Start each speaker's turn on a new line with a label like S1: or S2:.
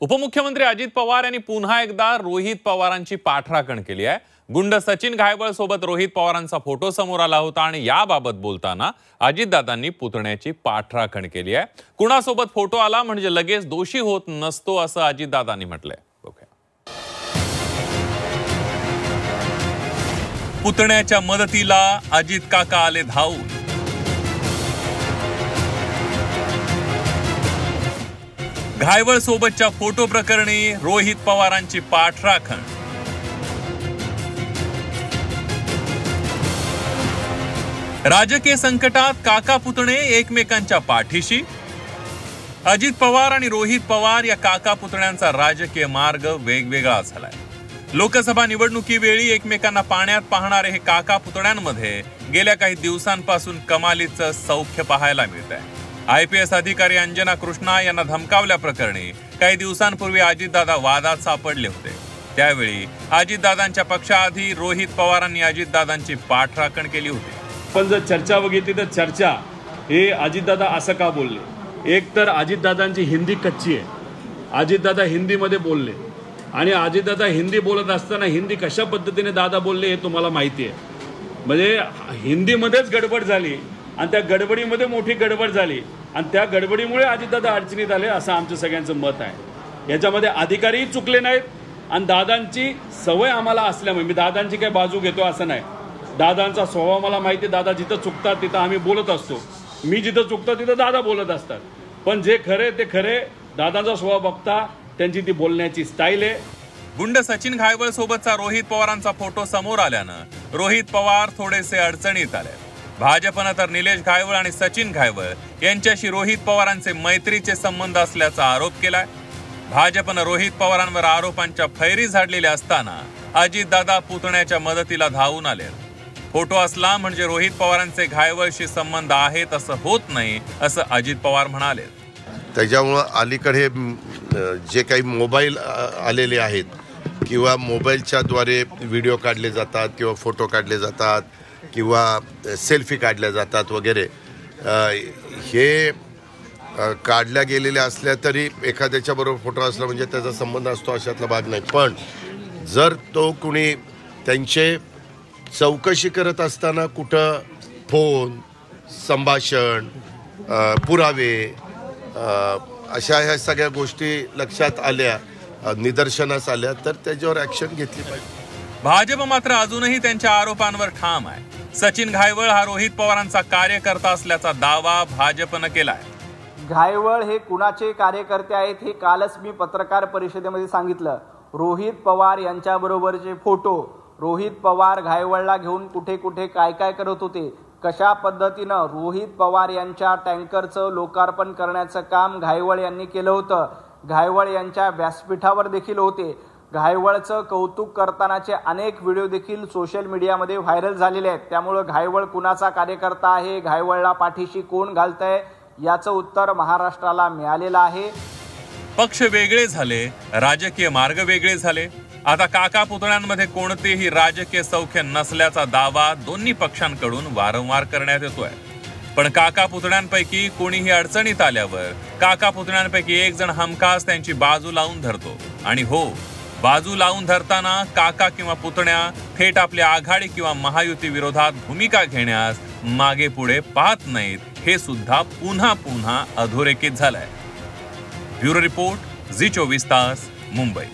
S1: उपमुख्यमंत्री अजित पवार यांनी पुन्हा एकदा रोहित पवारांची पाठराखण केली आहे। गुंड सचिन घायवळ सोबत रोहित पवारांचा फोटो समोर आला होता आणि याबाबत बोलताना अजितदादांनी पुतण्याची पाठराखण केली आहे। कुणासोबत फोटो आला म्हणजे लगेच दोषी होत नसतो असं अजितदादांनी म्हटलंय। पुतण्याच्या मदतीला अजित काका आले धावून। घायवळ सोबतच्या फोटो प्रकरणी रोहित पवारांची पाठराखण। राजकीय संकटात काका पुतणे एकमेकांच्या पाठीशी। अजित पवार आणि रोहित पवार या काका पुतण्यांचा राजकीय मार्ग वेगवेगळा झालाय। लोकसभा निवडणुकीवेळी एकमेकांना पाण्यात पाहणारे हे काका पुतण्यांमध्ये गेल्या काही दिवसांपासून कमालीचं सौख्य पाहायला मिळतंय। IPS अधिकारी अंजना कृष्णा यांना धमकावल्या प्रकरणी काही दिवसांपूर्वी अजितदादा वादात सापडले होते। त्यावेळी अजितदादांच्या पक्षाआधी रोहित पवारांनी अजितदादांची पाठराखण केली होती।
S2: पण जर चर्चा बघितली तर चर्चा हे अजितदादा असं का बोलले। एक तर अजितदादांची हिंदी कच्ची आहे, अजितदादा हिंदीमध्ये बोलले आणि अजितदादा हिंदी बोलत असताना हिंदी कशा पद्धतीने दादा बोलले हे तुम्हाला माहिती आहे। म्हणजे हिंदीमध्येच गडबड झाली आणि त्या गडबडीमध्ये मोठी गडबड झाली आणि त्या गडबडीमुळे अजितदादा अडचणीत आले असं आमचं सगळ्यांचं मत आहे। याच्यामध्ये अधिकारीही चुकले नाहीत आणि दादांची सवय आम्हाला असल्यामुळे मी दादांची काही बाजू घेतो असं नाही। दादांचा स्वभाव मला माहिती आहे, दादा जिथं चुकतात तिथं आम्ही बोलत असतो, मी जिथं चुकतो तिथं दादा बोलत असतात। पण जे खरे ते खरे, दादांचा स्वभाव बघता त्यांची ती बोलण्याची स्टाईल आहे।
S1: गुंड सचिन घायवळ सोबतचा रोहित पवारांचा फोटो समोर आल्यानं रोहित पवार थोडेसे अडचणीत आले। भाजपनं तर निलेश घायवळ आणि सचिन घायवळ यांच्याशी रोहित पवारांचे मैत्रीचे संबंध असल्याचा आरोप केलाय। भाजपनं रोहित पवारांवर आरोपांच्या फैरी झाडलेल्या असताना अजितदादा पुतण्याच्या मदतीला धावून आले। फोटो असला म्हणजे रोहित पवारांचे घायवळशी संबंध आहेत असं होत नाही असं अजित पवार म्हणाले।
S3: त्याच्यामुळे अलीकडे जे काही मोबाईल आलेले आहेत किंवा मोबाईलच्या द्वारे व्हिडिओ काढले जातात किंवा फोटो काढले जातात किंवा सेल्फी काढल्या जातात वगैरे, हे काढल्या गेलेल्या असल्या तरी एखाद्याच्या बरोबर फोटो असला म्हणजे त्याचा संबंध असतो अशातला भाग नाही। पण जर तो कुणी त्यांचे चौकशी करत असताना कुठं फोन, संभाषण, पुरावे अशा ह्या सगळ्या गोष्टी लक्षात आल्या, निदर्शनास आल्या तर त्याच्यावर ॲक्शन घेतली पाहिजे।
S1: भाजप मात्र अजूनही त्यांच्या आरोपांवर ठाम आहे। सचिन घायवळ हा रोहित पवारांचा कार्यकर्ता असल्याचा दावा भाजपनं केलाय।
S4: घायवळ हे कुणाचे कार्यकर्ते आहेत हे कालच मी पत्रकार परिषदेमध्ये सांगितलं। रोहित पवार यांच्याबरोबरचे फोटो, रोहित पवार घायवळला घेऊन कुठे कुठे काय काय करत होते, कशा पद्धतीनं रोहित पवार यांच्या टँकरचं लोकार्पण करण्याचं काम घायवळ यांनी केलं होतं। घायवळ यांच्या व्यासपीठावर देखील होते। घायवळचं कौतुक करतानाचे अनेक व्हिडिओ देखील सोशल मीडियामध्ये व्हायरल झालेले आहेत। त्यामुळे घायवळ कुणाचा कार्यकर्ता आहे, घायवळला पाठीशी कोण घालतंय याचं उत्तर महाराष्ट्राला मिळालेलं आहे।
S1: पक्ष वेगळे झाले, राजकीय मार्ग वेगळे झाले। आता काका पुतण्यांमध्ये कोणतेही राजकीय सौख्य नसल्याचा दावा दोन्ही पक्षांकडून वारंवार करण्यात येतोय। पण काका पुतण्यांपैकी कोणीही अडचणीत आल्यावर काका पुतण्यांपैकी एक जण हमखास त्यांची बाजू लावून धरतो। आणि हो, बाजू लावून धरताना काका किंवा पुतण्या थेट आपल्या आघाडी किंवा महायुती विरोधात भूमिका घेण्यास मागे पुढे पाहत नाहीत, हे सुद्धा पुन्हा पुन्हा अधोरेखित झालंय। ब्युरो रिपोर्ट, झी 24 तास, मुंबई।